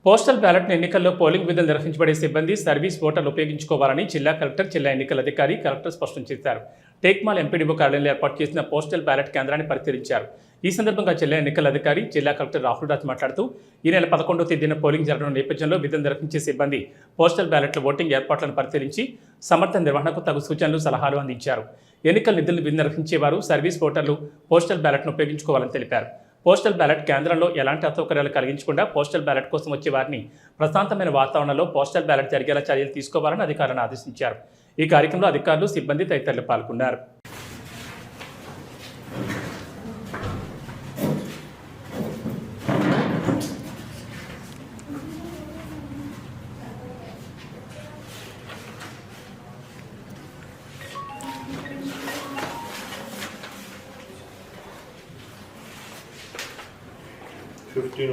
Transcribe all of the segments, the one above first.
Postal ballot ఎన్నికల్లో polling విధులు నిర్వహించబడే సిబ్బంది సర్వీస్ ఓటర్లు ఉపయోగించుకోవాలని జిల్లా కలెక్టర్, జిల్లా ఎన్నికల అధికారి, కలెక్టర్ స్పష్టం చేశారు. టేక్మాల్ ఎంపీడీఓ కార్యాలయంలో ఏర్పాటు చేసిన పోస్టల్ బ్యాలెట్ కేంద్రాన్ని పరిశీలించారు. ఈ సందర్భంగా జిల్లా ఎన్నికల అధికారి, జిల్లా కలెక్టర్ రాహుల్ రాజ్ మాట్లాడుతూ ఈ నెల 11వ తేదీన పోలింగ్ జరగనున్న నేపథ్యంలో విధులు నిర్వహించే సిబ్బంది పోస్టల్ బ్యాలెట్ల ఓటింగ్ ఏర్పాట్లను పరిశీలించి సమర్థ నిర్వహణకు తగు సూచనలు, సలహాలు అందించారు. ఎన్నికల నిధులను విధులు నిర్వహించేవారు సర్వీస్ ఓటర్లు పోస్టల్ బ్యాలెట్ను ఉపయోగించుకోవాలని తెలిపారు. పోస్టల్ బ్యాలెట్ కేంద్రంలో ఎలాంటి అసౌకర్యాలు కలిగించకుండా పోస్టల్ బ్యాలెట్ కోసం వచ్చే వారిని ప్రశాంతమైన వాతావరణంలో పోస్టల్ బ్యాలెట్ జరిగేలా చర్యలు తీసుకోవాలని అధికారులను ఆదేశించారు. ఈ కార్యక్రమంలో అధికారులు, సిబ్బంది తదితరులు పాల్గొన్నారు.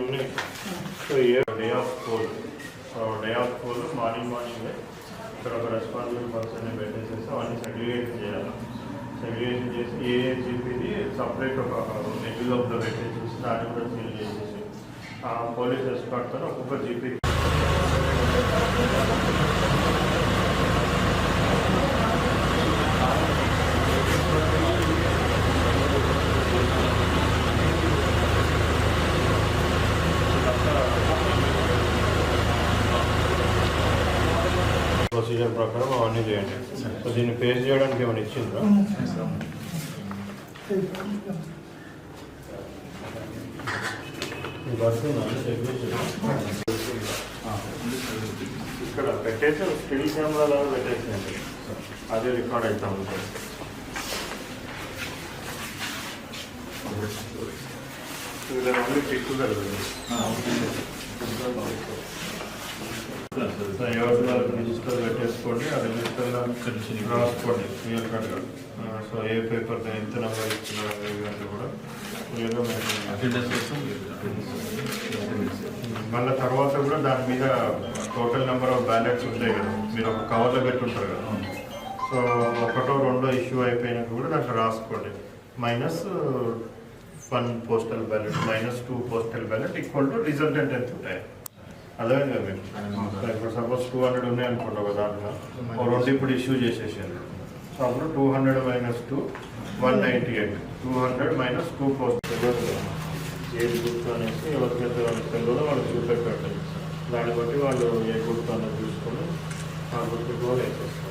ఉన్నాయి. So day of poll, morning ఇక్కడ ఒక రెస్పాన్సిబుల్ పర్సన్ని పెట్టేసేసి అవన్నీ సెగ్రిగేషన్ చేయాలి. సెగ్రిగేషన్ చేసి ఏ జీపీది సపరేట్ ఒక ఎంవిలాప్లో పెట్టేసేసి దాన్ని కూడా సీల్ చేసేసి ఆ పోలీస్ ఎస్కార్ట్తో ఒక్కొక్క జీపీ ప్రొసీజర్ ప్రకారం అవన్నీ చేయండి. సో దీన్ని ఫేస్ చేయడానికి ఏమైనా ఇచ్చిందా? ఇక్కడ పెట్టేసి స్టిల్ కెమెరా లాగా పెట్టేసేయండి, అదే రికార్డ్ అవుతా ఉంటుంది. ఓన్లీ టిక్కు కలగదు. ఎవరి రిజిస్టర్ పెట్టేసుకోండి, ఆ రిజిస్టర్లో రాసుకోండి క్లియర్ కట్గా. సో ఏ పేపర్ ఎంత నెంబర్ ఇస్తున్నారు ఇవన్నీ కూడా క్లియర్గా మళ్ళీ తర్వాత కూడా దాని మీద టోటల్ నెంబర్ ఆఫ్ బ్యాలెట్స్ ఉంటాయి కదా, మీరు ఒక కవర్లో పెట్టుంటారు కదా. సో ఒకటో రెండో ఇష్యూ అయిపోయినాక కూడా దాంట్లో రాసుకోండి. -1 postal ballot, -2 postal ballot equal to resultant ఎంత ఉంటాయి. అదే కదా మీరు ఇప్పుడు సపోజ్ 200 ఉన్నాయి అనుకుంటా ఒక దాంట్లో, రెండు ఇప్పుడు ఇష్యూ చేసేసారు. సో అప్పుడు 200 - 2 198, 200 - 2 పోస్టల్ ఏది గుర్తు అనేసి ఎవరికైతే వాళ్ళకి వాళ్ళు చూపెట్టాలి. దాన్ని బట్టి వాళ్ళు ఏ గుర్తు అన్నది చూసుకొని ఆ గుర్తు కూడా వేసేస్తారు.